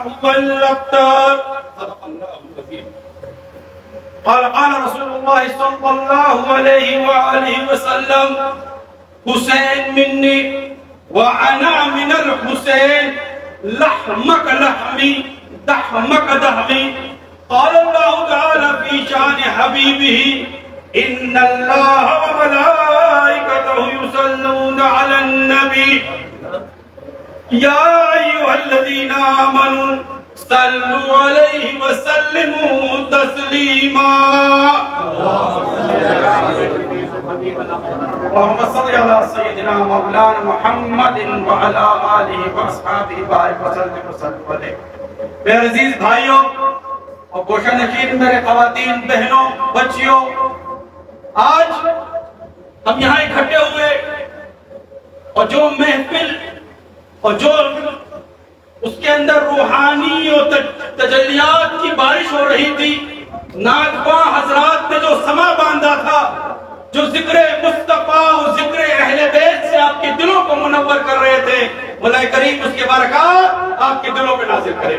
हुवल अब्तर। क़ाल रसूलुल्लाह सल्लल्लाहु अलैहि वसल्लम हुसैन मिन्नी व अना मिनल हुसैन लहमक लहमी दहमक दहमी। क़ाल अल्लाहु तआला फी शान हबीबिही इन्नल्लाह व मलाइकतहु युसल्लूना अलन नबी या अय्युहल्लज़ीना आमनू सल्लु अलैहि व सल्लिमू तस्लीमा। अल्लाहुम्मा सल्लि अला सय्यिदिना मौलाना मुहम्मदिन व अला आलिहि व अस्हाबिहि बारिक व सल्लिम अलैहि। मेरे अजीज भाइयों और गोशानशीन मेरे ख़वातीन बहनों बच्चियों, आज हम यहाँ इकट्ठे हुए और जो महफिल और जो उसके अंदर रूहानी और तजल्लियात की बारिश हो रही थी, नागवा हजरात ने जो समा बांधा था, जो जिक्र मुस्तफा और जिक्र अहले बैत से आपके दिलों को मुनव्वर कर रहे थे, मौला करीम उसके बरकत आपके दिलों पे नाज़िल करे।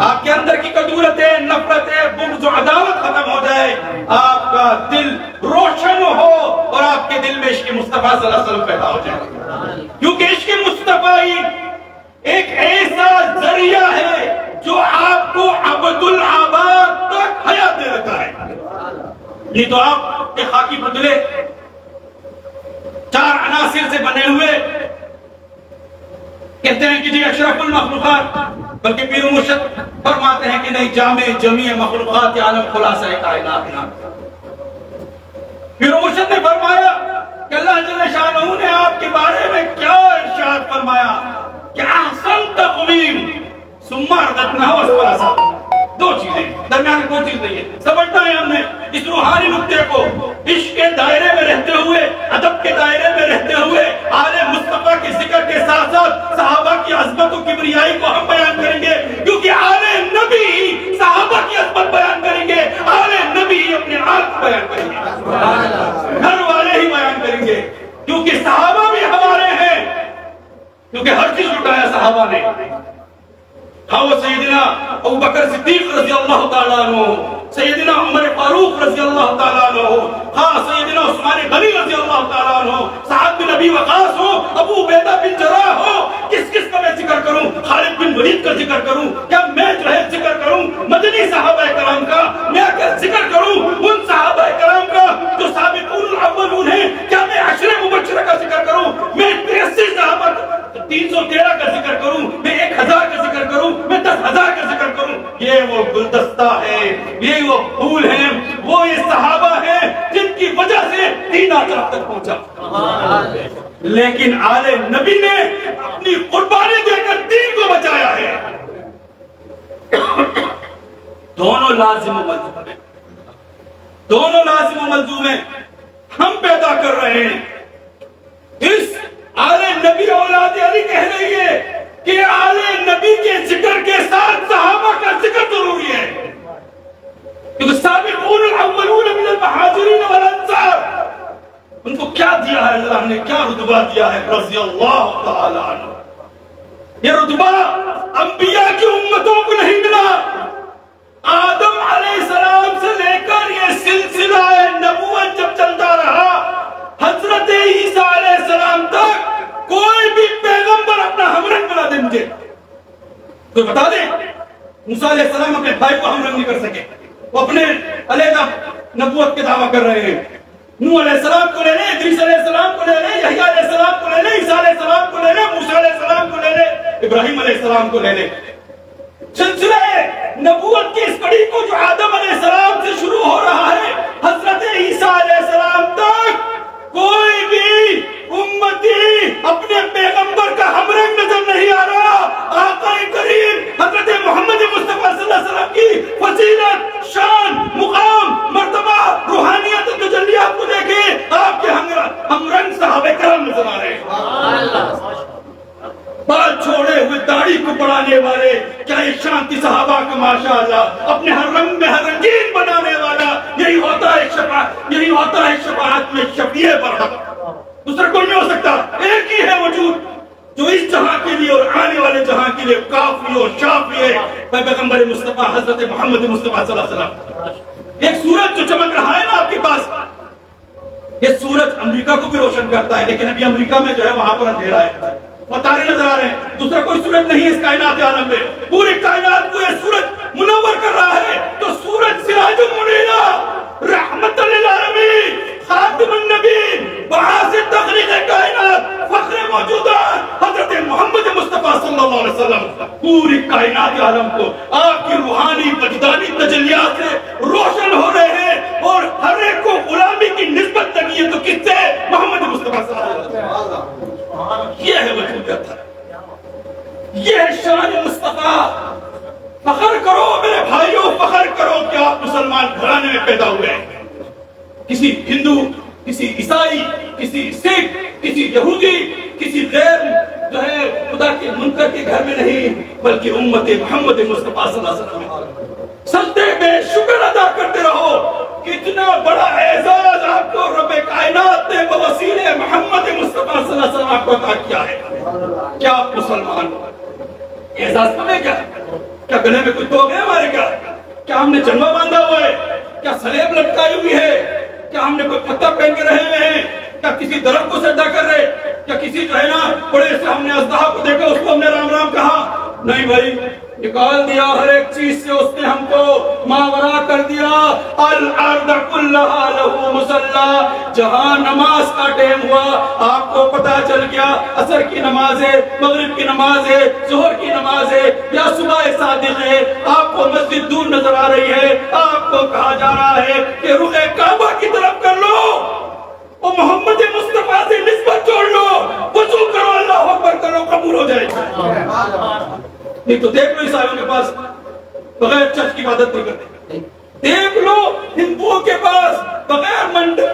आपके अंदर की कदूरतें, नफरतें, बुग़्ज़ और अदावत खत्म हो जाए, आपका दिल रोशन हो और आपके दिल में इश्क़ मुस्तफा सल्लल्लाहु अलैहि वसल्लम पैदा हो जाए। क्योंकि इश्क़ मुस्तफा ही एक ऐसा जरिया है जो आपको अब्दुल आबाद तक हयात दे देता है। नहीं तो आप एक खाकी पुतले चार अनासिर से बने हुए कहते हैं कि जी अशरफुल मखलूकात, बल्कि पीर मुर्शिद फरमाते हैं कि नहीं, जामे जमीए मखलूकात आलम खुलासा कायनात। पीर मुर्शिद ने फरमाया कि अल्लाह जल्ल शानहू ने आपके बारे में क्या इरशाद फरमाया कि अहसन तक़वीम सुम्मा रददनाहु अस्फला साफिलीन। दो चीजें, दरमियान में कोई चीज नहीं है। समझना है हमने इस रूहानी नुक्ते को, इश्क के दायरे में रहते हुए, अदब के दायरे में रहते हुए, आले मुस्तफा के जिक्र के साथ साथ सहाबा की अज़मत और किबरियाई को हम बयान करेंगे, क्योंकि आले नबी ही सहाबा की अज़मत बयान करेंगे, आले नबी ही अपने आल को बयान करेंगे, घर वाले ही बयान करेंगे, क्योंकि सहाबा भी हमारे हैं, क्योंकि हर चीज लुटाया सहाबा ने। हाँ, वो सैयदना अबू बकर सिद्दीक रज़ी अल्लाह ताला अन्हु, सैयदना उमर फारूक रज़ी अल्लाह ताला अन्हु, हाँ सैयदना उस्मान गनी रज़ी अल्लाह ताला अन्हु, साद बिन अबी वक़ास हो, अबू उबैदा बिन जर्राह हो, किस किस का मैं जिक्र करूं? खालिद बिन वलीद का जिक्र करूं? क्या मैं जो है जिक्र करूं मदनी सहाबा कराम का? मैं क्या जिक्र करूं उन सहाबा कराम का जो साबिक़ून अव्वलून हैं? क्या मैं अशरे मुबश्शिरा का जिक्र करूं? मैं 83 सहाबा 313 का जिक्र करूं? मैं 1000 का जिक्र करूं? मैं 10,000 का जिक्र करूं? ये वो गुलदस्ता है, ये वो फूल हैं, वो ये सहाबा हैं जिनकी वजह से दीन आज तक पहुंचा। लेकिन आले नबी ने अपनी कुर्बानी देकर दीन को बचाया है। दोनों लाजिम मलज़ूम हैं, दोनों लाजिम मलज़ूम हैं हम पैदा कर रहे हैं। इस आले नबी औलाद अली कह रही है कि आले नबी के जिक्र के साथ सहाबा का जिक्र जरूरी है, क्योंकि साबिक़ून अव्वलून मिनल मुहाजिरीन वल अंसार, उनको क्या दिया है अल्लाह ने, क्या रुतबा दिया है रज़ी अल्लाह ताला अन्हु। ये रुतबा अंबिया की उम्मतों को नहीं मिला। आदम अलैहिस्सलाम से लेकर ये सिलसिला नबूवत जब चलता रहा, हजरत ईसा अलैहिस्सलाम तक कोई भी पैगंबर अपना हमरंग बना दे मुझे, कोई बता दे। मूसा अलैहिस्सलाम अपने भाई को हमरंग नहीं कर सके, वो अपने अलैहिदा नबूवत के दावा कर रहे हैं। नूह अलैहिस्सलाम को ले ले, इदरीस अलैहिस्सलाम को ले ले, यहया अलैहिस्सलाम को ले ले, ईसा अलैहिस्सलाम को ले ले, मूसा अलैहिस्सलाम को ले ले, इब्राहिम अलैहिस्सलाम को ले ले। सिलसिला नबूवत की इस कड़ी को जो आदम अलैहिस्सलाम से शुरू हो रहा है, हजरत ईसा अलैहिस्सलाम तक कोई भी उम्मती अपने पैगंबर का हमरंग नजर नहीं आ रहा। आका करीम हजरत मोहम्मद मुस्तफा सल्लल्लाहु अलैहि वसल्लम की फजीलत, शान, मुकाम, मर्तबा, रूहानियत, तजल्लियात को देखे आपके हमरंग सहाबा कराम नजर आ रहे हैं। बाल छोड़े हुए दाढ़ी को बढ़ाने वाले, क्या ये शांति सहाबा का माशाअल्लाह, अपने हर रंग में हर रंगीन बनाने वाला, यही होता है शफाअत, यही होता है शफाअत में शफीए बरहक। दूसरा कोई नहीं हो सकता, एक ही है वजूद जो इस जहां के लिए और आने वाले जहां के लिए काफी और शाफी है, पैगंबर मुस्तफा हजरत मोहम्मद मुस्तफा सल्लल्लाहु अलैहि वसल्लम। एक सूरज जो चमक रहा है ना आपके पास, ये सूरज अमेरिका को भी रोशन करता है, लेकिन अभी अमेरिका में जो है वहां पर अंधेरा है और तारे नजर आ रहे हैं। दूसरा कोई सूरज नहीं है इस कायनात आलम में, पूरी कायनात को ये सूरज मुनव्वर कर रहा है। तो सूरज सिराजुल मुनीरा रहमतुल लिल आलमीन खातिमुन नबीय्यीन बाअस तखलीक कायनात फख्र मौजूदात हजरत मोहम्मद मुस्तफा सल्लल्लाहु अलैहि वसल्लम पूरी कायनात आलम को आपकी रूहानी वजदानी तजल्लियात से रोशन हो रहे हैं और हर एक को गुलामी की निस्बत लगी है। तो किससे? मोहम्मद मुस्तफा सल्लल्लाहु अलैहि वसल्लम। ये है वजूदियत, ये है शान मुस्तफा। फख्र करो मेरे भाइयों, फख्र करो कि आप मुसलमान घराने में पैदा हुए हैं। किसी हिंदू, किसी ईसाई, किसी सिख, किसी यहूदी, किसी गैर जो है खुदा के मुनकर के घर में नहीं, बल्कि उम्मत मोहम्मद मुस्तफा सल्लल्लाहु अलैहि वसल्लम। सजदे में शुक्र अदा करते रहो, कितना बड़ा एजाज आपको रब्बे कायनात ने बवसीले मोहम्मद मुस्तफा सल्लल्लाहु अलैहि वसल्लम को अता किया है। क्या आप मुसलमान एजाज कम है क्या? क्या गले में कुछ तो गए हमारे? क्या हमने जन्मा बांधा हुआ है? क्या सलेब लटकाई हुई है? क्या हमने कोई पत्ता पहन के रहे हुए हैं? क्या किसी दरख्त को सजदा कर रहे? क्या किसी जो है ना बड़े से हमने अज़दहा को देखा उसको हमने राम राम कहा? नहीं भाई, निकाल दिया हर एक चीज से उसने हमको मावरा कर दिया। अल अर्द कुल्लहा लहू मुसल्ला, जहां नमाज का टाइम हुआ आपको पता चल गया असर की नमाज है, मगरिब की नमाज है, जोहर की नमाज है या सुबह सादिक है, आपको मस्जिद दूर नजर आ रही है, आपको कहा जा रहा है कि रुखे काबा की तरफ कर लो और मोहम्मद मुस्तफा से निस्बत जोड़ लो, वजू करो, अल्लाह अकबर करो, कबूल हो जाएगा। नहीं तो देख लो ईसाइयों के पास बगैर चर्च की इबादत नहीं करते। देख लो हिंदुओं के पास बगैर मंदिर,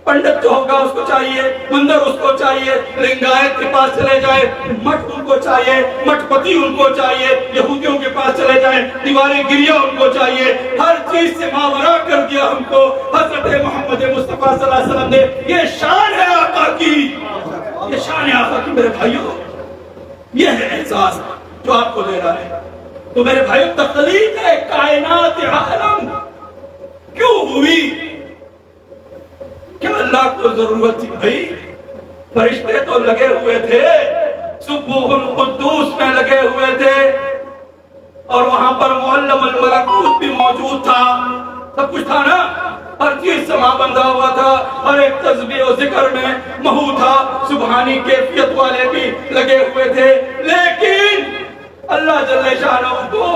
पंडित जो होगा उसको चाहिए, मंदिर उसको चाहिए, लिंगायत के पास चले जाए मठ उनको चाहिए, मठपति उनको चाहिए, यहूदियों के पास चले जाए दीवारें गिरिया उनको चाहिए, हर चीज से मावरा कर दिया हमको हजरत मोहम्मद मुस्तफा सल्लल्लाहु अलैहि वसल्लम ने। ये शान है आका की, ये शान है आका की मेरे भाइयों, ये है एहसास जो आपको दे रहा है। तो मेरे भाइयों तख्लीक है कायनात आलम क्यों हुई? क्या अल्लाह को जरूरत थी? भाई फरिश्ते तो लगे हुए थे, सुब्हुल कुद्दूस में लगे हुए थे और वहां पर मुअल्लमुल मलकूत भी मौजूद था, सब कुछ था ना, हर चीज समा बंधा हुआ था, हर एक तस्बीह और जिक्र में महू था, सुबहानी कैफियत वाले भी लगे हुए थे। लेकिन अल्लाह जल्ले शानहू को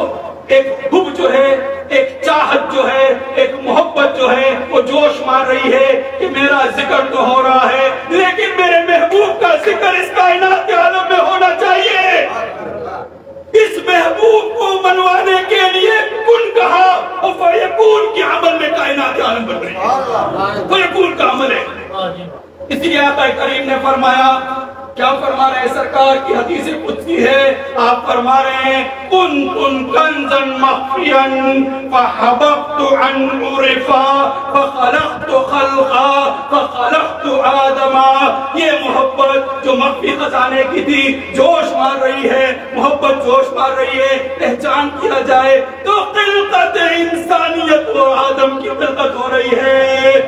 एक हुब जो है, एक चाहत जो है, एक मोहब्बत जो है वो जोश मार रही है कि मेरा जिक्र तो हो रहा है लेकिन मेरे महबूब का जिक्र इस कायनात के आलम में होना चाहिए। इस महबूब को मनवाने के लिए कुन कहा और फयकून के अमल में कायनात के आलम बन रही है, फयकून का अमल है। इसलिए आका करीम ने फरमाया, क्या फरमा रहे हैं? सरकार की हदीस कुदसी है, आप फरमा रहे हैं कुन कंजन मख्फियन फहबबतु अन उरिफा फखलक़तु खल्क़ा फखलक़तु आदमा। ये मोहब्बत जो मख्फी खजाने की थी जोश मार रही है, मोहब्बत जोश मार रही है, पहचान किया जाए तो खिलकत इंसानियत व आदम की खिलकत हो रही है।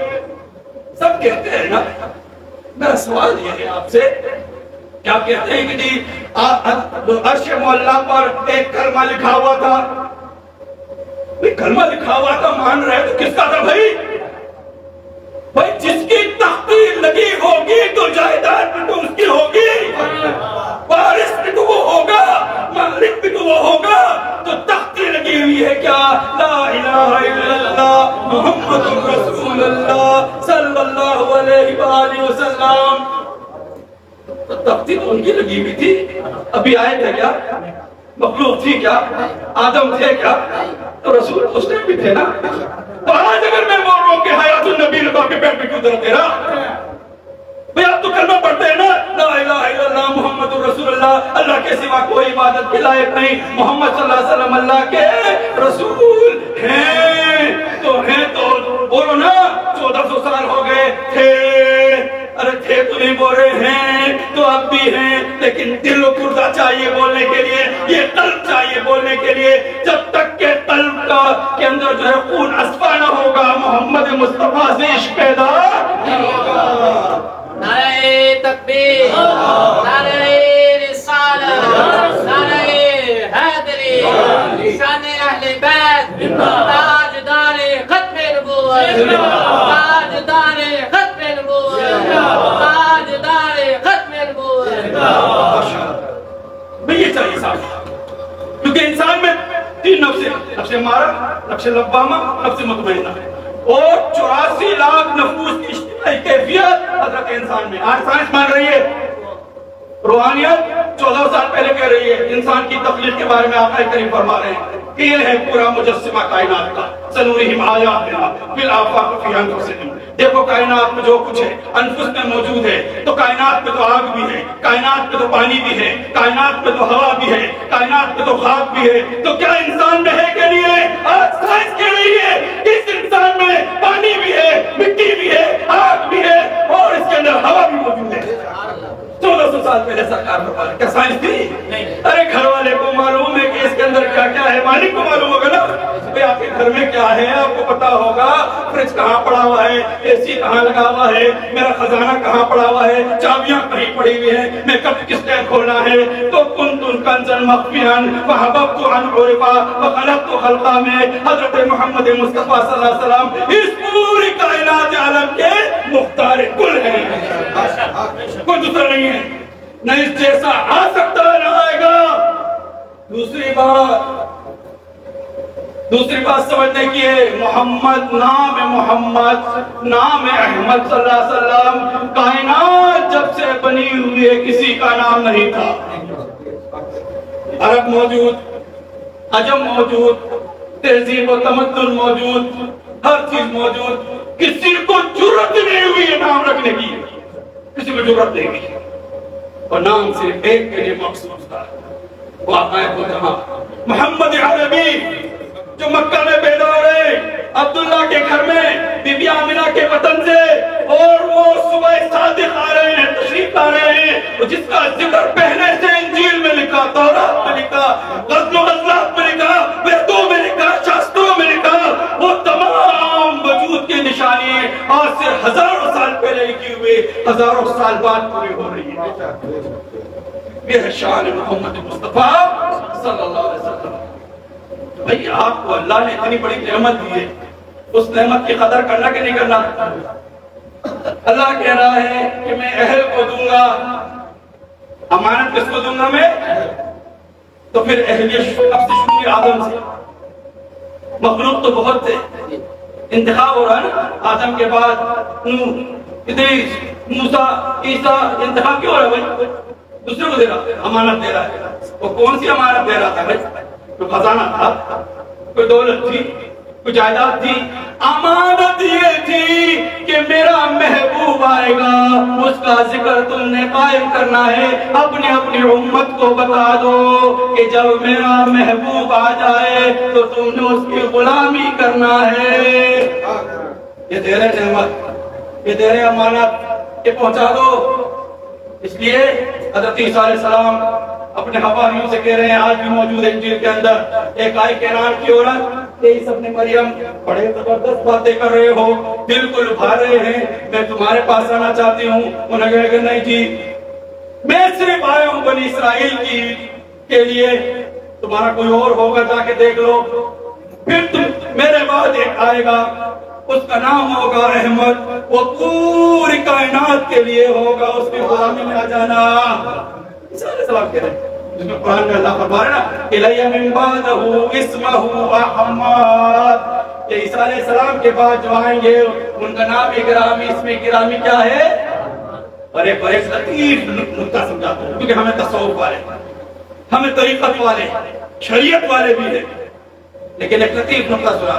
सब कहते हैं ना, मेरा सवाल ये है आपसे, क्या कहते हैं कि जी अर्श मोहल्ला पर एक कलमा लिखा हुआ था? कलमा लिखा हुआ था मान रहे तो किसका था भाई? भाई जिसकी तख्ती लगी होगी तो जायदाद भी तो उसकी होगी, वारिस भी तो वो होगा, मालिक भी तो वो होगा। तो तख्ती लगी हुई है क्या? ला इलाहा इल्लल्लाह मुहम्मदुर रसूलुल्लाह सल्लल्लाहु अलैहि वसल्लम। तो तख्ती तो उनकी लगी हुई थी, अभी आए थे क्या? मखलूक थी क्या? आदम थे क्या? तो रसूल उस टाइम भी थे ना। तो आज अगर मैं बोल रहा हूँ कि हयातुन नबी के पेट पे क्यों दर्द तेरा? भाई आप तो कलमा पढ़ते हैं ना, ला इलाहा इल्लल्लाह मुहम्मदुर रसूलुल्लाह, अल्लाह के सिवा कोई इबादत के लायक नहीं, मोहम्मद सल्लल्लाहु अलैहि वसल्लम अल्लाह के रसूल हैं। तो हैं तो बोलो ना, 1400 साल हो गए थे, अरे थे तो नहीं बोल रहे हैं तो अब भी हैं, लेकिन दिल और गुर्दा चाहिए बोलने के लिए, ये कल्ब चाहिए बोलने के लिए। जब के अंदर जो है खून अस्फा न होगा, मोहम्मद मुस्तफा से इश्क पैदा नहीं होगा। नारे तकबीर, नारे रिसालत, नारे हैदरी, शान अहले बैत, ताजदारे खत्मे नबूवत, ताजदारे खत्मे नबूवत, ताजदारे खत्मे नबूवत। भाई ये चाहिए साहब, क्योंकि इंसान में 3 नफ्से मारा, नफ्से लब्बामा, नफ्से मुतमइन्ना और 84 लाख नफूस की इज्तिमाई कैफियत हजरत इंसान में। आज साइंस मान रही है, रूहानियत 14 साल पहले कह रही है, इंसान की तख्लीक के बारे में आका करीम फरमा रहे हैं कि ये है पूरा मुजस्सिमा कायनात का। सनूरिहिम आयातिना फिल आफाक़ फी अनफुसिहिम, देखो कायनात में जो कुछ है अनफुस में मौजूद है। तो कायनात में तो आग भी है, कायनात में तो पानी भी है, कायनात में तो हवा भी है, कायनात में तो खाक भी है। तो क्या इंसान में है कि नहीं है? आज साइंस कह रही है कि इस इंसान में पानी भी है, मिट्टी भी है, आग भी है और इसके अंदर हवा भी मौजूद है। 1400 साल पहले सरकार ने क्या साइंस थी? नहीं। अरे घर वाले को मालूम है कि इसके अंदर क्या क्या है, मालिक को मालूम होगा ना भाई आपके घर में क्या है, आपको पता होगा। फ्रिज कहाँ पड़ा हुआ है, एसी कहाँ लगा हुआ है, मेरा खजाना कहाँ पड़ा हुआ है, चाबियां कहीं पड़ी हुई है, मैं कब किस टाइम खोलना है। तो कुंतुन कंजन मख्फियन फहबबतु अन उरिफा फखलक़तु खल्क़ा में हजरत मोहम्मद मुस्तफा सल्लल्लाहु अलैहि वसल्लम इस पूरी कायनात आलम के मुख्तार कुल है, कोई दूसरा नहीं है, न इस जैसा आ सकता है न आएगा। दूसरी बात समझने की है, मोहम्मद नाम है, मोहम्मद नाम है अहमद सल्लल्लाहु अलैहि वसल्लम। कायनात जब से बनी हुई है किसी का नाम नहीं था। अरब मौजूद, अजम मौजूद, तहजीब और तमद्दुन मौजूद, हर चीज मौजूद, किसी को जुर्रत नहीं हुई है नाम रखने की, किसी को जुर्रत नहीं हुई। और नाम सिर्फ एक के लिए मखसूस था, मोहम्मद अरबी जो मक्का में पैदा हो रहे, अब्दुल्ला के घर में, बीबी आमिना के वतन से, और वो सुबह सादिक आ रहे हैं, तशरीफ ला रहे हैं, और जिसका जिक्र पहले से इंजील में लिखा, तौरात में लिखा, गज़लात में लिखा, वेदों में लिखा, शास्त्रों में लिखा, वो तमाम वजूद की निशानी आज से हजारों साल पहले लिखी हुई हजारों साल बाद पूरी हो रही है। ये है शान मोहम्मद मुस्तफा सल्लल्लाहु अलैहि वसल्लम। भाई आपको अल्लाह ने इतनी बड़ी नेमत दी है, उस नेमत की कदर करना कि नहीं करना? अल्लाह कह रहा है कि मैं अहल को दूंगा, अमानत किसको दूंगा मैं? तो फिर अहलियत अब से शुरू आदम से, मखलूक तो बहुत थे, इंतखाब हो रहा है ना, आदम के बाद नूह, इदरीस, मूसा, ईसा, इंतखाब क्यों हो रहा है भाई? दूसरे को दे रहा है, अमानत दे रहा है। वो कौन सी अमानत दे रहा था भाई? कोई खजाना था, कोई दौलत थी, कोई जायदाद थी? अमानत ये थी कि मेरा महबूब आएगा, उसका जिक्र तुमने कायम करना है। अपनी अपनी उम्मत को बता दो कि जब मेरा महबूब आ जाए तो तुमने उसकी गुलामी करना है। ये दे रहे नेमत, ये दे रहे अमानत, ये पहुंचा दो। इसलिए हज़रत ईसा अलैहिस्सलाम अपने हवारियों से कह रहे हैं, आज भी मौजूद है इंजील के अंदर, एक आई कैनान की औरत, तेईस अपने मरियम, बड़े जबरदस्त बातें कर रहे हो, दिल को लुभा रहे हैं, मैं तुम्हारे पास आना चाहती हूँ। उन्होंने कहा नहीं जी, मैं सिर्फ आया हूँ बनी इसराइल की के लिए, तुम्हारा कोई और होगा जाके देख लो। फिर तुम मेरे बाद एक आएगा, उसका नाम होगा अहमद, वो पूरी कायनात के लिए होगा, उसकी गुलामी में आ जाना। सवाल कह रहे हैं, जिसमें कुरान में अल्लाह फरमा रहा है ना, इलैया मिन बादहु इस्महु अहमद, ये ईसा अलैहिस्सलाम के बाद जो आएंगे उनका नाम गिरामी, इसमें गिरामी क्या है? और एक लतीफ नुक्ता समझाता हूं, क्योंकि हमें तसव्वुफ वाले, हमें तरीक़त वाले, शरीयत वाले भी है, लेकिन एक लतीफ नुक्ता सुना।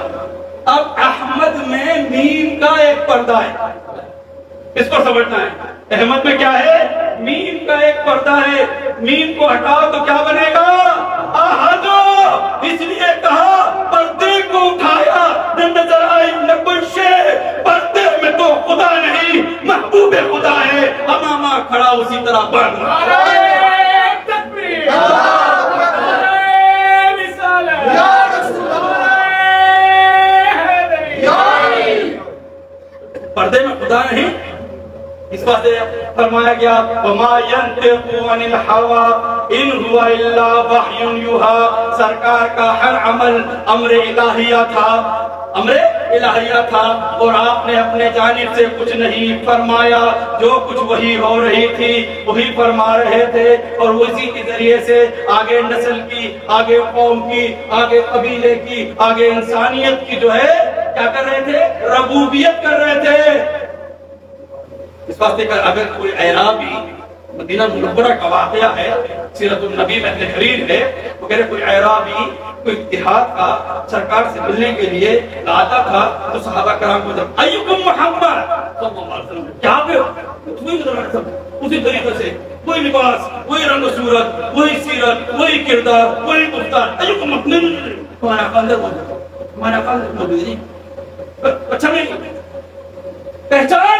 अब अहमद में मीम का एक पर्दा है, इसको समझना है। अहमद में क्या है? मीम का एक पर्दा है, मीम को हटाओ तो क्या बनेगा? अहद। इसलिए कहा पर्दे को उठाया, नजर आई नकुशे, पर्दे में तो खुदा नहीं महबूबे खुदा है, अमामा खड़ा उसी तरह बढ़ रहा है। खुदा नहीं। इस बात से फरमाया गया वमा यंतिकु अनिल हवा इन हुवा इल्ला वह्युन युहा। सरकार का हर अमल अम्रे इलाहिया था, अम्रे इलाहिया था, और आपने अपने जानिब से कुछ नहीं फरमाया। जो कुछ वही हो रही थी वही फरमा रहे थे, और उसी के जरिए से आगे नस्ल की, आगे कौम की, आगे कबीले की, आगे इंसानियत की जो है क्या कर रहे थे, रबूबियत कर रहे थे। इस वास्ते का अगर कोई ऐराबी मदीना मुनव्वरा का वाक़या है, सीरतुन नबी में तहरीर है, वो कह रहे कोई ऐराबी कोई इत्तिहाद का सरकार से मिलने के लिए आता था, तो सहाबा कराम को जब अय्युकुम मुहम्मद सल्लल्लाहु अलैहि वसल्लम क्या पे उसी तरीके से वही लिबास, वही रंग सूरत, वही सीरत, वही किरदार, वही गुफ्तार, अय्युकुम अपने हमारा अंदर हमारा अंदर अच्छा नहीं, पहचान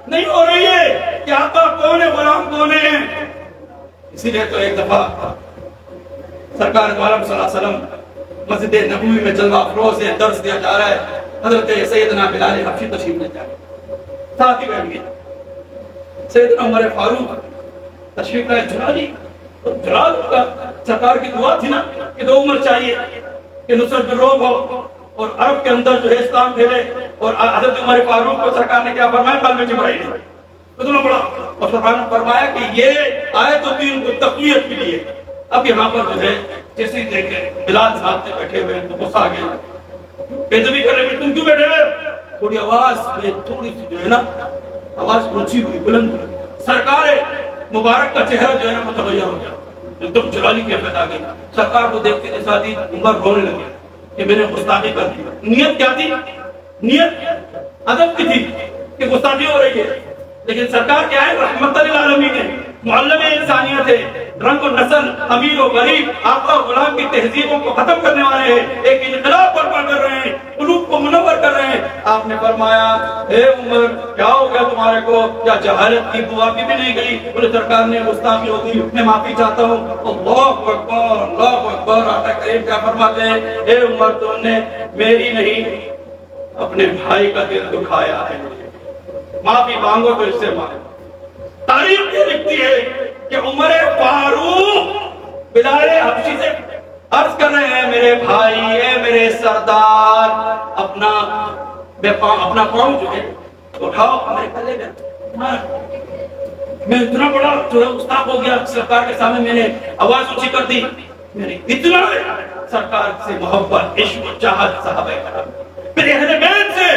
नहीं हो रही है कि आका कौन है, गुलाम कौन है। इसीलिए तो एक दफा सरकार दो आलम सल्लल्लाहु अलैहि वसल्लम मस्जिद नबवी में जलवा अफरोज से दर्स दिया जा रहा है। हजरत सैयदना बिलाल हबशी तशरीफ ले जाए, साथ ही बैठ गए सैयदना उमर फारूक तशरीफ लाए। जलाली तो जलाल का सरकार की दुआ थी ना कि दो उम्र चाहिए कि नुसरत बिर्रोब हो और अरब के अंदर जो है इस्लाम फैले। और हजरत उमर फारूक को सरकार ने क्या फरमाया, कल में जिब्राइल इतना बड़ा, और सरकार ने फरमाया कि ये आए तो दीन को तक़वियत के लिए। अब यहाँ पर जो है जैसे ही देखे बिलाल साहब से बैठे हुए तो गुस्सा आ गया, बेइज्जती कर रहे, तुम क्यों बैठे हुए? थोड़ी आवाज में थोड़ी सी जो है ना आवाज ऊंची हुई, बुलंद। सरकार मुबारक का चेहरा जो है ना मुतगय्यर हो गया, एकदम जलाली की कैफियत आ गई। सरकार को देखते के साथ ही उमर रोने लगे कि मैंने गुस्ताखी कर दी। नियत क्या थी? नियत अदब की थी कि गुस्ताखी हो रही है, लेकिन सरकार क्या है, रहमतुल लिल आलमीन है, मुअल्लिम इंसानियत है, रंग और नस्ल, अमीर और गरीब, आका और गुलाम की तहजीबों को खत्म करने वाले हैं, एक इनकलाब बर्पा कर रहे हैं, कुलूब को मुनव्वर कर रहे हैं। आपने फरमाया हे उमर क्या हो गया तुम्हारे को, क्या जहालत की दुआ भी नहीं गई? बोले सरकार ने गुस्ताखी हो गई, मैं माफी चाहता हूँ। अल्लाहु अकबर, अल्लाहु अकबर। आका करीम क्या फरमाते हैं, हे उमर तुमने मेरी नहीं अपने भाई का दिल दुखाया है, माफी मांगो तो इससे मांगो। तारीख ये लिखती है कि उमर फारूक बिलाल हबशी से अर्ज कर रहे हैं, मेरे भाई है, मेरे सरदार, अपना पाँव जो है उठाओ मेरे गले में। मैं इतना बड़ा जो है गुस्ताख हो गया, सरकार के सामने मैंने आवाज ऊंची कर दी। मेरी इतना सरकार से मोहब्बत, इश्क, चाहत, सहाबा मेरे अहले बैत से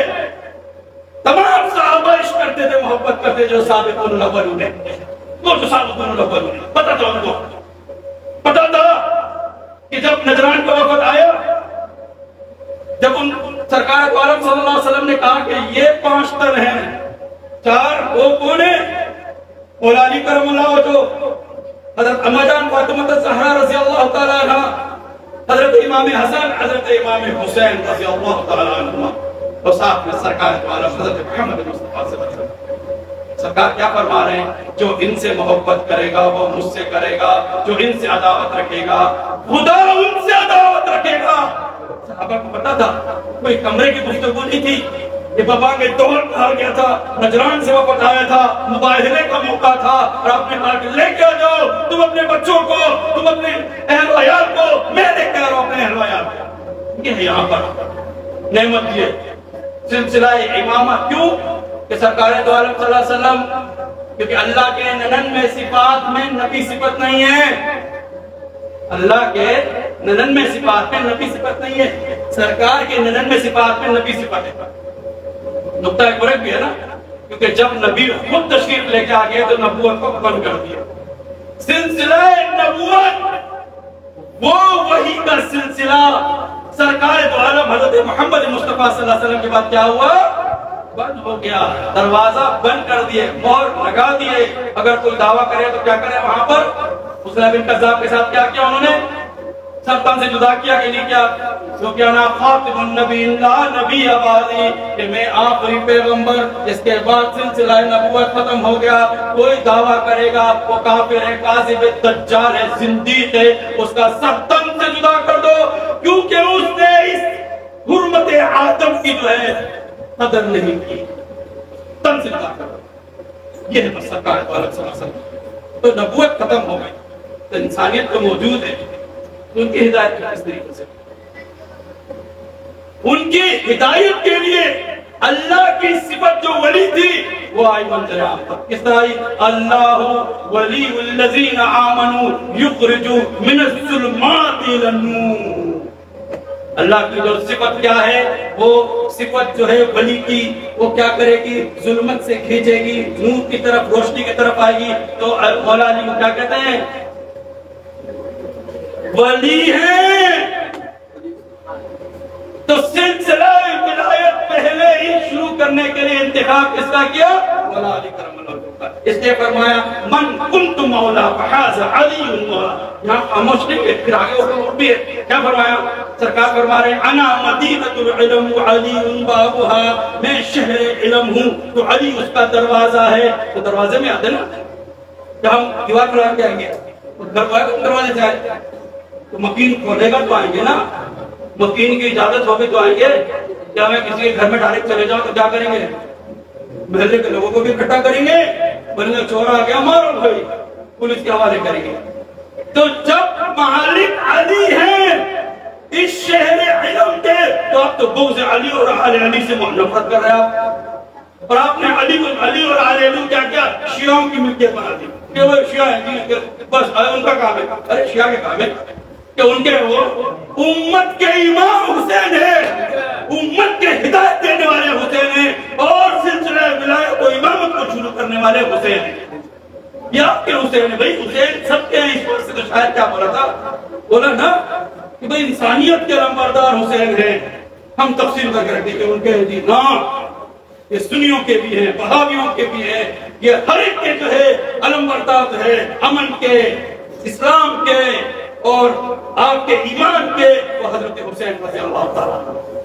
तमाम सहाबा इश्क करते थे, मोहब्बत करते जो साबिक़ुल अव्वलून है, वो जो साबिक़ुल अव्वलून है। पता था उनको, पता था कि जब नजरान का वक्त आया, जब उन सरकार को आलम सल्लल्लाहु अलैहि वसल्लम ने कहा कि ये 5 तन हैं, 4 वो कौन है, मौला अली करमुल्लाह वजह, हजरत अम्मा जान फातिमा ज़हरा रज़ियल्लाहु तआला अन्हा, हजरत इमाम हसन, हजरत इमाम हुसैन रज़ियल्लाहु तआला अन्हुमा, और साथ में सरकार को आलम हजरत मोहम्मद मुस्तफा सल्लल्लाहु अलैहि वसल्लम। सरकार क्या फरमा रहे हैं, जो इनसे मोहब्बत करेगा वो मुझसे करेगा, जो इनसे अदावत रखेगा खुदा उनसे अदावत रखेगा। सहाबा को पता था, कोई कमरे की गुफ्तगू नहीं थी, ये बाबा के दौर कहा गया था, नजरान से वक्त आया था, मुबाहले का मौका था, और आपने कहा कि लेके आ जाओ तुम अपने बच्चों को, तुम अपने अहल वयाल को, मैं लेके आ रहा हूं अपने अहल वयाल को। ये यहाँ पर नेमत ये सिलसिला इमामा, क्यों कि सरकार दो आलम सल्लल्लाहु अलैहि वसल्लम, क्योंकि अल्लाह के 99 सिफात में नबी सिफत नहीं है, अल्लाह के 99 सिफात में नबी सिफत नहीं है, सरकार के 99 सिफात में नबी सिफत है। नुक्ता एक फर्क भी है ना, क्योंकि जब नबी खुद तशरीफ लेके आ गए तो नबूवत को बंद कर दिया। सिलसिला नबूवत वो वही का सिलसिला सरकार दो आलम हजरत मोहम्मद मुस्तफा सल्लल्लाहु अलैहि वसल्लम के बाद क्या हुआ, बंद हो गया, दरवाजा बंद कर दिए, मोहर लगा दिए। अगर कोई दावा करे तो क्या करे, वहां पर मुसलमान बिन कज़्ज़ाब के साथ क्या किया उन्होंने, सब तन से जुदा किया कि नहीं किया, जो क्या ना खातिमुन नबीय्यीन ला नबी अबादी, कि मैं आखिरी पैगंबर, इसके बाद सिलसिला नबूवत खत्म हो गया। कोई दावा करेगा वो काफिर है, काज़िब है, दज्जाल है, जिंदीक है, उसका सब तन से जुदा कर दो, क्योंकि उसने इस हुर्मत आदम की जो है कदर नहीं की, तन से इनकार कर। ये है बस सरकार वाला। तो नबूवत खत्म हो गई, तो इंसानियत तो मौजूद है, तो उनकी हिदायत किस तरीके से, उनकी हिदायत के लिए अल्लाह की सिफत जो वली थी वो आई मंजर आम तक। किस तरह आई? अल्लाहु वलीयुल लज़ीना आमनू युखरिजु मिनज़्ज़ुलुमाति इलन-नूर। अल्लाह की जो सिफत क्या है, वो सिफत जो है वली की, वो क्या करेगी? जुल्मत से खींचेगी, नूर की तरफ, रोशनी की तरफ आएगी। तो मौला अली को क्या कहते हैं? वली है। तो सिलसिला विलायत पहले ही शुरू करने के लिए इंतखाब किसका किया? मौला अली करमल्लाहु का। इसलिए फरमाया मन कुंतु मौला फहाज़ अली मौला। यहाँ खामोश नहीं है, फिर आगे और भी है। क्या फरमाया? सरकार फरमा रहे अना मदीनतुल इल्म व अली बाबुहा, मैं शहर इल्म हूँ तो अली उसका दरवाजा है। तो दरवाजे में आते ना, जब हम दीवार खड़ा के आएंगे दरवाजे से आए तो मकीन खोलेगा तो आएंगे ना, मकीन की इजाजत होगी तो आएंगे। क्या मैं किसी के घर में डायरेक्ट चले जाऊं तो क्या करेंगे? महल्ले के लोगों को भी इकट्ठा करेंगे, बोलेंगे चोर आ गया मारो भाई, पुलिस के हवाले करेंगे। तो जब मालिक अली है इस शहर इल्म के, तो आप तो बुग़्ज़ अली और आले अली से नफरत कर रहे हैं आप। और आपने अली और आले अली क्या किया? शियाओं की मिल्कियत बना दी कि वो शिया है, बस उनका काम है। अरे शिया के काम है कि उनके वो उम्मत के इमाम हुसैन है, उम्मत के हिदायत देने वाले हुसैन है, और सिलसिला विलायत को इमामत को शुरू करने वाले हुसैन है। ये आपके हुसैन है भाई, हुसैन सबके हैं। इस वक्त से तो शायद क्या बोला था, बोला ना कि भाई इंसानियत के नंबरदार हुसैन है। हम तफसील करके रखते कि उनके जी ना, ये सुन्नियों के भी हैं, वहाबियों के भी हैं, ये हर एक के जो है अलमबरदार है, अमन के, इस्लाम के और आपके ईमान के, वो हजरत हुसैन रज़ियल्लाहु ताला।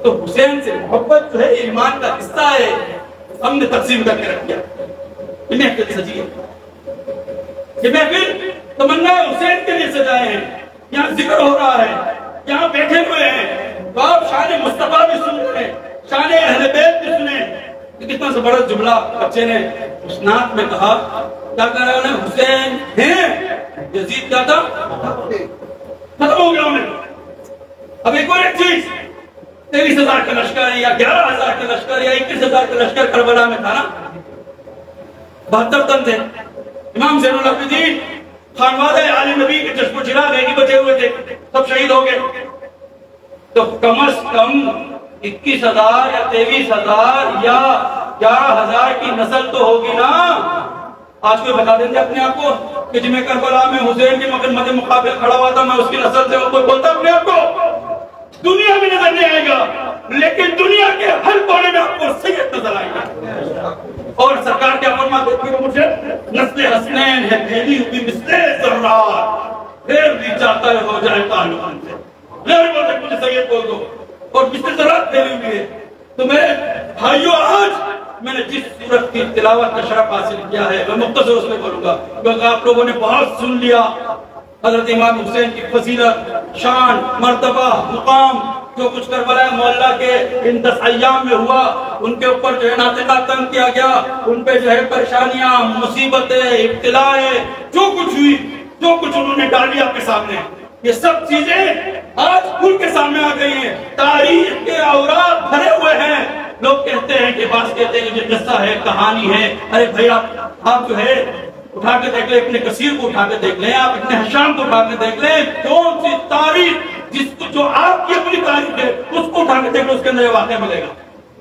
तो हुसैन से मोहब्बत जो है ईमान का हिस्सा है, हमने तकसीम करके रख दिया। ये महफिल सजी है, ये महफिल तमन्ना हुसैन के लिए सजाए हैं। यहाँ जिक्र हो रहा है, यहाँ बैठे हुए हैं, तो आप शान मुस्तफा भी सुन रहे हैं, शान अहले बैत भी सुने। कितना जबरदस्त जुमला बच्चे ने उस नात में कहा, क्या कह रहे हैं? हुसैन है, यजीद क्या था? खत्म हो गया उन्हें। अब एक और एक चीज, 23,000 का लश्कर है या 11,000 का लश्कर या 21,000 का लश्कर करबला में था ना, 72 तन थे। इमाम ज़ैनुल आबिदीन खानवादे आले नबी के चश्मो चिराग नहीं बचे हुए थे, सब शहीद हो गए। तो कम से कम 21,000 या 23,000 या 11,000 की नस्ल तो होगी ना। आज कोई बता देंगे अपने आप को कि जी मैं करबला में हुसैन के मदे मुकाबिल खड़ा हुआ था, मैं उसकी नस्ल से, कोई बोलता अपने आप को? दुनिया में नजर नहीं आएगा, लेकिन दुनिया के हर कोने में आपको सैयद नजर आएगा। और सरकार क्या फरमाते थे? मुझे नस्ल हसनैन है फैली हुई मिस्ले ज़र्रात, फिर भी चाहता है हो जाए ताल्लुक से, फिर बोलते मुझे सैयद बोल दो, और मिस्ले ज़र्रात फैली हुई है। तो मेरे भाइयों, आज मैंने जिस सूरत की तिलावत का शरफ हासिल किया है, मैं मुख्तसर उसमें बोलूंगा, क्योंकि आप लोगों ने बहुत सुन लिया हजरत इमाम हुसैन की फजीलत, शान, मर्तबा, मुकाम, जो कुछ करबला मोहल्ला के इन 10 अय्याम में हुआ। उनके ऊपर जो है नातिका तंग किया गया, उन पे जो है परेशानियां, मुसीबतें, इब्तिलाएं, जो कुछ हुई, जो कुछ उन्होंने डाली आपके सामने, ये सब चीजें आज खुल के सामने आ गई हैं। तारीख के औरात भरे हुए हैं। लोग कहते हैं कि बात कहते हैं कि ये किस्सा है, कहानी है। अरे भाई आप जो है उठा के देख ले, अपने कसीर को उठा के देख लें, आप अपने हशाम को उठा के देख लें, कौन सी तारीख जिसको जो आपकी अपनी तारीख है उसको उठा के देख लो, उसके अंदर वाक़या मिलेगा।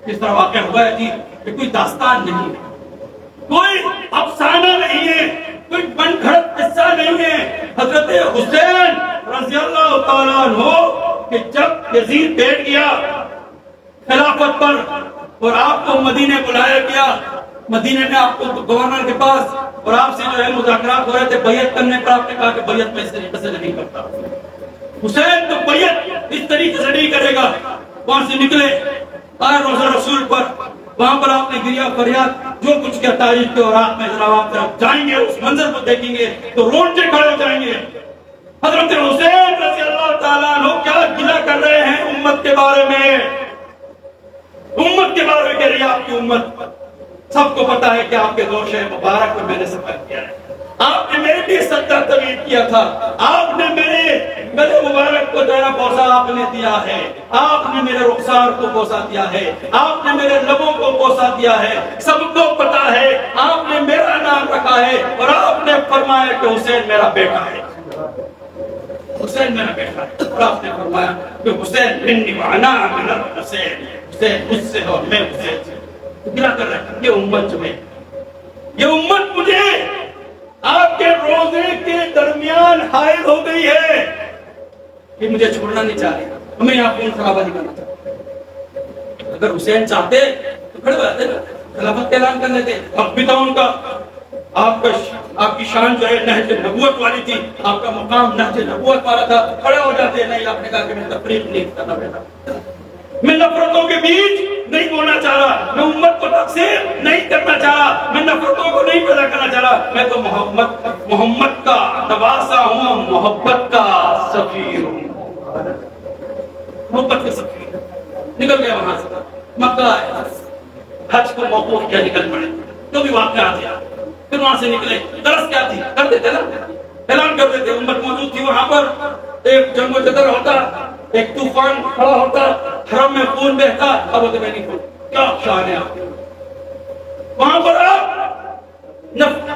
किस तरह वाक़या हुआ है जी, ये कोई दास्तान नहीं है, कोई अफसाना नहीं है, कोई बनगढ़ंत किस्सा नहीं है। हजरत हुसैन रज़ियल्लाहु ताला अन्हु कि जब यजीद बैठ गया खिलाफत पर और आपको मदीने बुलाया गया, मदीने में आपको गवर्नर के पास, और आपसे जो है मुज़ाकरात हो रहे थे बैयत करने पर, आपने कहा कि बैयत में इस तरीके से नहीं करता। हुसैन तो बैयत इस तरीके से नहीं करेगा। वहां से निकले, आए रोज़ा रसूल पर, वहां पर आपने गिरिया फरियाद, जो कुछ किया तारीख के और आप में जनाब आप तरफ जाएंगे, उस मंजर को देखेंगे तो रोंगटे खड़े हो जाएंगे। हजरत हुसैन रज़ियल्लाहु ताला अन्हु क्या गिला कर रहे हैं उम्मत के बारे में, उम्मत के बारे में कह रही है आपकी उम्मत सबको पता है कि आपके दो शहर मुबारक में मैंने सफर किया है। आपने मेरे लिए सद्दा तवील किया था, आपने मेरे मुबारक को दाना बोसा आपने दिया है, आपने मेरे रुखसार को बोसा दिया है, आपने मेरे लबों को बोसा दिया है, सबको पता है। आपने मेरा नाम रखा है और आपने फरमाया कि हुसैन मेरा बेटा है, हुसैन मेरा बेटा है। और आपने फरमाया कि हुसैन मिन्नी व अना मिनल हुसैन, हुसैन मुझसे और मैं हुसैन से। गिरा कर रहा ये उम्मत जो है, ये उम्मत मुझे आपके रोजे के दरमियान हायल हो गई है कि मुझे छोड़ना नहीं चाह रही। मैं यहाँ खून खराबा नहीं करना चाहता। अगर हुसैन चाहते तो खड़े बात है ना, खिलाफत का ऐलान कर लेते। अब भी था उनका, आपकी शान जो है नहज नबूवत वाली थी, आपका मुकाम नहज नबूवत वाला था, खड़े हो जाते। नहीं, आपने कहा कि मैं तफरीक नहीं करना बेटा, मैं नफरतों के बीच नहीं बोलना चाह रहा, मैं उम्मत को तकसीम नहीं करना चाह रहा, मैं नफरतों को नहीं पैदा करना चाह रहा। मैं तो मोहम्मद का नवासा हूँ, मोहब्बत का सफीर हूँ, मोहब्बत का सफीर। निकल गया वहां से, मक्का आया, हज को मौकूफ किया, निकल पड़े। तो भी वाक़या थे, फिर वहां से निकले। दरस क्या थी, कर देते ना, ऐलान कर देते। उम्मत मौजूद थी वहां पर, एक जंगो जदर होता, एक तूफान खड़ा होता, हरम में खून बहता। अब तो मैं नहीं खून, क्या शान है आपकी। वहां पर आप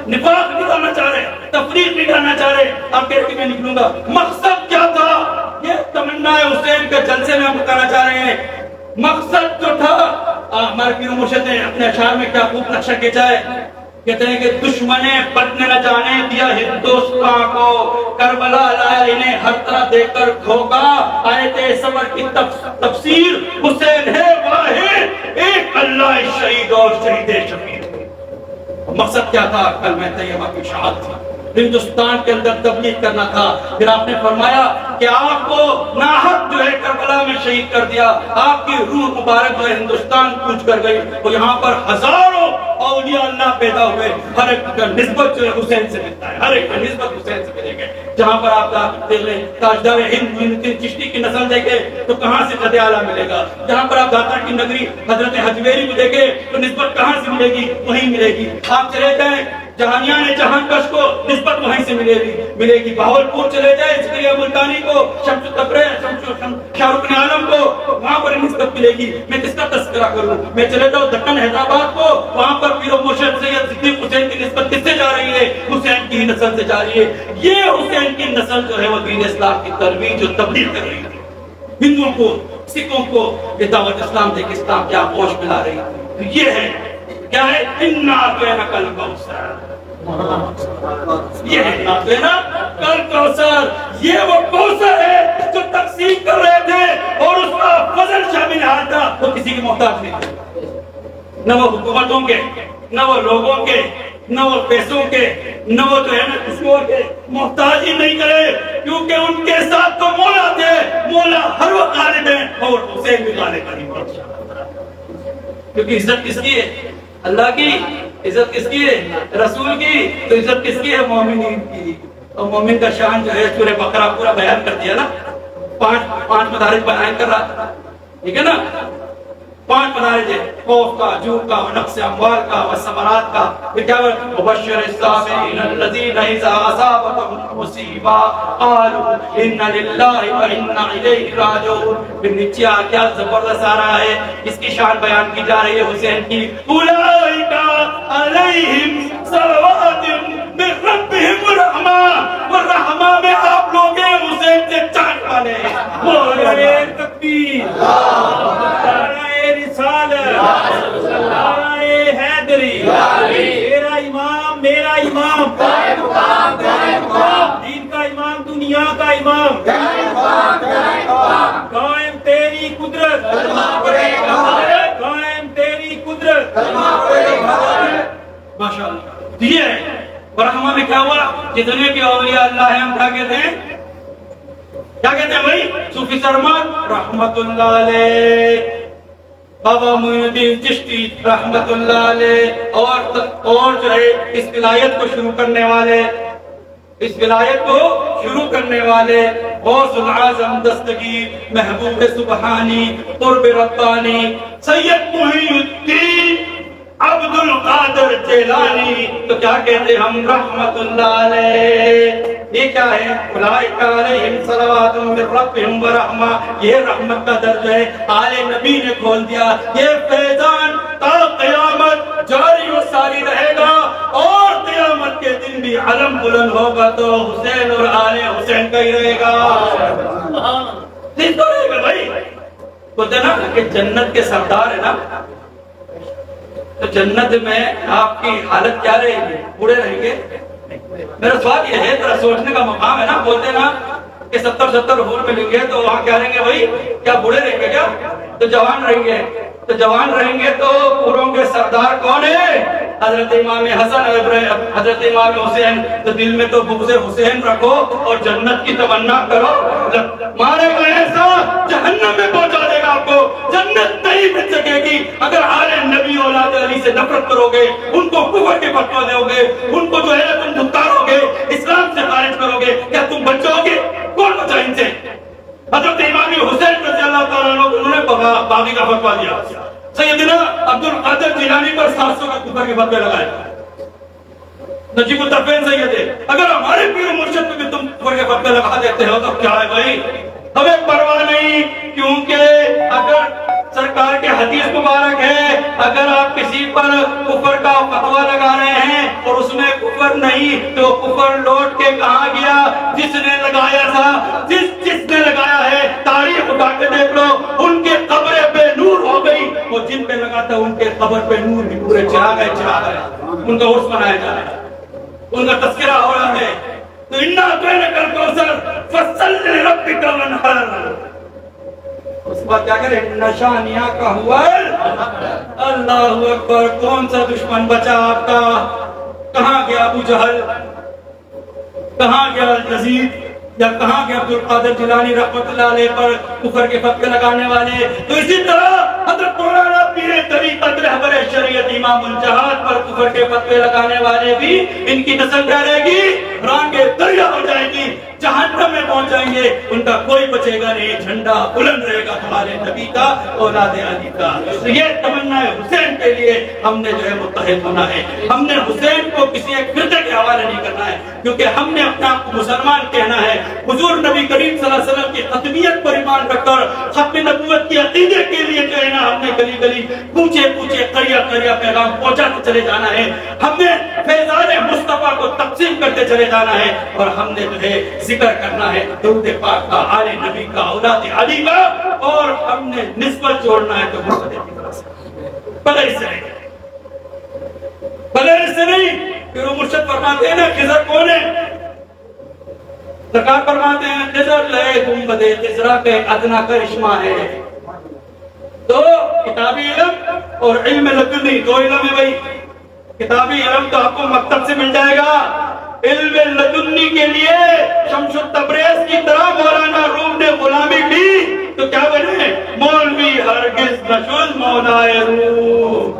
निफाक नहीं डालना चाह रहे, तफरीक नहीं डालना चाह रहे, आप कहते मैं निकलूंगा। मकसद क्या था, ये तमन्ना हुसैन के जलसे में हम बताना चाह रहे हैं। मकसद जो था, हमारे पीर मुर्शिद ने अपने अशार में क्या खूब नक्शा खींचा है। कहते हैं कि दुश्मने बद ने न जाने दिया हिंदुस्तान को, करबला लाया इन्हें हर तरह देकर धोखा। आए थे सबर की तफसीर, हुसैन है वाहिद, एक अल्लाह शहीद और शहीद शफीर। मकसद क्या था, कलमा तैयबा की शहादत थी, हिंदुस्तान के अंदर तबलीग करना था। फिर आपने फरमाया कि आपको नाहक जो है करबला में शहीद कर दिया, आपकी रूह मुबारक जो है हिंदुस्तान कूच कर गई। तो यहाँ पर हजारों औलिया अल्लाह पैदा हुए, हर एक का निस्बत जो है हुसैन से मिलता है, हर एक का निस्बत हुसैन से मिलेंगे। जहाँ पर आप देख लें ताजदार हिंद चिश्ती की नस्ल देखे तो कहाँ से कदे आला मिलेगा। जहाँ पर आप दाता की नगरी हजरत हजवेरी को देखे तो निस्बत कहाँ से मिलेगी, वहीं मिलेगी। आप चले जाए जहानिया ने जहांकश को, निस्बत वहीं से मिलेगी। भावलपुर चले जाए जिक्रिया मुल्तानी को, शम्स तबरेज़, शाहरुख आलम को, वहां पर निस्बत मिलेगी। मैं किसका तस्करा करूं, मैं चले जाऊं दक्कन हैदराबाद को, वहां पर पीरो मुर्शिद सैयद सिद्दीक हुसैन की निस्बत किससे जा रही है, हुसैन की नस्ल से जा रही है। ये हुसैन की नस्ल जो है वो दीन इस्लाम की तरवीज और तबलीग कर रही है, हिंदुओं को, सिखों को ये दावत इस्लाम देख इस्लाम क्या पोष मिला रही है। ये है क्या है, इन्ना अतैनाकल कौसर, ये है ना कल कौसर। ये वो कौसर है जो तकसीम कर रहे थे और उसका फजल शामिल था, वो किसी की मोहताज नहीं थे, न वो हुकूमतों के, न वो लोगों के, न वो पैसों के, न वो जो है ना किसी के मोहताज ही नहीं करे, क्योंकि उनके साथ तो मौला थे। मौला हर वक्त गालिब है और हुसैन भी गालिब है, क्योंकि इज्जत किसकी है, अल्लाह की। इज्जत किसकी है, रसूल की। तो इज्जत किसकी है, मोमिनीन की। और मोमिन का शान जो है सूरह बकरा पूरा बयान कर दिया ना, पांच मदारिज बयान कर रहा, ठीक है ना। 5 मदारिज है, खौफ का, जूह का, नक्स अमवाल का, वसमरात का। फिर क्या मुबश्शिर इस्साबिरीन अल्लज़ीना इज़ा असाबतहुम मुसीबा क़ालू इन्ना लिल्लाहि व इन्ना इलैहि राजिऊन। फिर नीचे क्या जबरदस्त आ रहा है, इसकी शान बयान की जा रही है हुसैन की। उलाइका अलैहिम सलवातुम मिन रब्बिहिम व रहमा, व रहमा में आप लोग हैं हुसैन से चाट वाले। नारे तकबीर, नारे रिसालत, नारे हैदरी, मेरा इमाम, मेरा इमाम, दीन का इमाम, दुनिया का इमाम, कायम तेरी कुदरत, कायम तेरी कुदरत। माशाअल्लाह। दिए और हमारे क्या हुआ, जितने भी औलिया अल्लाह है, हम क्या कहते हैं, क्या कहते हैं भाई, सूफी सरमद रहमतुल्लाह अलैह, बाबा मोइनुद्दीन चिश्ती रहमतुल्लाह अलैह, और जो है इस विलायत को शुरू करने वाले, इस विलायत को शुरू करने वाले गौसुल आज़म दस्तगीर, महबूब सुबहानी, कुर्ब रब्बानी, सैयद मुहीउद्दीन अब्दुल कादिर जिलानी, तो क्या कहते हम रहमतुल्लाह अलैह। ये क्या है? उलाइका अलैहिम सलवातुम मिर रब्बिहिम व रहमा, ये रहमत का दर्ज है। आले नबी ने खोल दिया। ये फैजान ता क़यामत जारी और सारी रहेगा और क़यामत के दिन भी अलम बुलंद होगा तो हुसैन और आले हुसैन का ही रहेगा। तो रहेगा भाई। बोलते ना कि जन्नत के सरदार है ना, तो जन्नत में आपकी हालत क्या रहेगी? बूढ़े रहेंगे? मेरा सवाल ये है, तेरा सोचने का मकाम है ना। बोलते ना कि 70-70 हूर मिलेंगे तो वहां क्या रहेंगे भाई? क्या बूढ़े रहेंगे क्या? तो जवान रहेंगे। तो जवान रहेंगे तो पूरों के सरदार कौन है? हजरत इमाम हसन, हजरत इमाम हुसैन। तो दिल में तो बुग़्ज़ हुसैन रखो और जन्नत की तमन्ना करो। मारेगा ऐसा जहन्नम में पहुंचा देगा आपको, जन्नत नहीं मिल सकेगी। अगर आले नबी औलाद अली से नफरत करोगे, उनको कुफर के फतवा दोगे, उनको जो है तुम धुकारोगे, इस्लाम से खारिज करोगे, क्या तुम बच जाओगे? कौन बचा इनसे? हजरत इमाम हुसैन रज़ियल्लाहु ताला अन्हु, उन्होंने बागी का फतवा दिया। सैयदना अब्दुल कादिर जिलानी पर 700 का कुफर के फतवे लगाए। नजीबुत तफ़रीन सैयद है, अगर हमारे पीर मुर्शिद पे भी तुम कुफर के फतवे लगा देते हो तो क्या है भाई? हमें परवाह नहीं, क्योंकि अगर सरकार के हदीस मुबारक है, अगर आप किसी पर कुफर का फतवा लगा रहे हैं और उसमें कुफर नहीं, तो कुफर लौट के कहाँ गया? जिसने लगाया था, जिसने लगाया है, तारीख उठा के देख लो, उनके कब्र पे नूर हो गई। वो जिन पे लगा था उनके कब्र पे नूर भी पूरे चिराग है। उनका उर्स मनाया जा रहा है, उनका तस्करा हो रहा है। तो इन्ना कर कौसर फसल्लि लिरब्बिका वन्हर, उसके बाद क्या करे? नशानिया का हुआ। अल्लाहु अकबर। कौन सा दुश्मन बचा आपका? कहाँ गया अबू जहल? कहाँ गया यजीद? या कहाँ गया अब्दुल कादिर जिलानी रहमतुल्लाह अलैह पर कुफर के फतवे लगाने वाले? तो इसी तरह हज़रत मौलाना पीर तरीक़त रहबर शरीयत इमामुल जहाद पर कुफर के फतवे लगाने वाले भी, इनकी नस्ल क्या रहेगी? रांगे दरिया हो जाएगी, जहन्नम में पहुंच जाएंगे, उनका कोई बचेगा नहीं। झंडा बुलंद रहेगा हमारे नबी का, औलाद अली का। तो ये तमन्ना है हुसैन के लिए, हमने जो है मुत्तहिद होना है। हमने हुसैन को किसी एक फिरके के हवाले नहीं करना है, क्योंकि हमने अपने आप को मुसलमान कहना है। हुजूर नबी करीम सल्लल्लाहु अलैहि वसल्लम की खत्मियत पर ईमान रखकर खत्म नबुव्वत की अकीदे के लिए जो है ना, हमने गली गली पूछे पूछे करिया करिया पैगाम पहुंचाते चले जाना है। हमने फैज़ान मुस्तफा को तक़सीम करते चले जाना है और हमने जो है जिक्र करना है दुरूद पाक का, आले नबी का, औलाद अली का, और हमने निस्बत जोड़ना है तो बगैर से नहीं। फिर वो मुर्शिद फरमाते हैं ना, खिज़र कौन है? सरकार फरमाते हैं खिज़र ले गुंबदे खिज़रा पे अदना करिश्मा है। तो किताबी इल्म और इल्म लदुनी, दो इल्म है भाई। किताबी इल्म तो आपको मकतब से मिल जाएगा, इल्म लदुन्नी के लिए शमसुत तबरेज़ की तरह मौलाना रूम ने गुलामी की तो क्या बने? मौलवी हरगिज़ नशुल मौलाए रूम,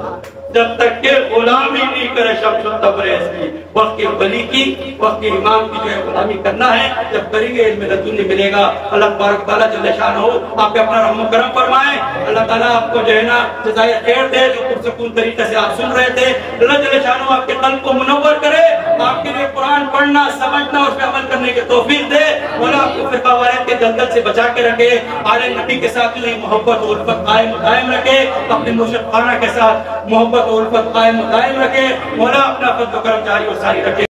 जब तक के गुलामी नहीं करे शमसुत तबरेज़ की, वक्त के वली की, वक्त के इमाम की जो है गुलामी करना है। जब करेंगे इल्म लदुन्नी मिलेगा। अल्लाह तबारक तआला जल्ल शानहू आप पे अपना रहम करम फरमाए। अल्लाह ताला आपको जो है ना जज़ाए खैर दे, जो पुरसकून तरीके से आप सुन रहे थे। अल्लाह जल्ल शानहू आपके क़ल्ब को मुनव्वर करे, आपके लिए कुरान पढ़ना, समझना, उस पर अमल करने की तौफीक दे। मौला आपको फिरका वारियत के दलदल से बचा के रखे, आले नबी के साथ मोहब्बत और उल्फत कायम रखे, अपने मुर्शिद खाना के साथ मोहब्बत और उल्फत कायम रखे। मौला अपना फज़्ल व करम जारी और सारी रखे।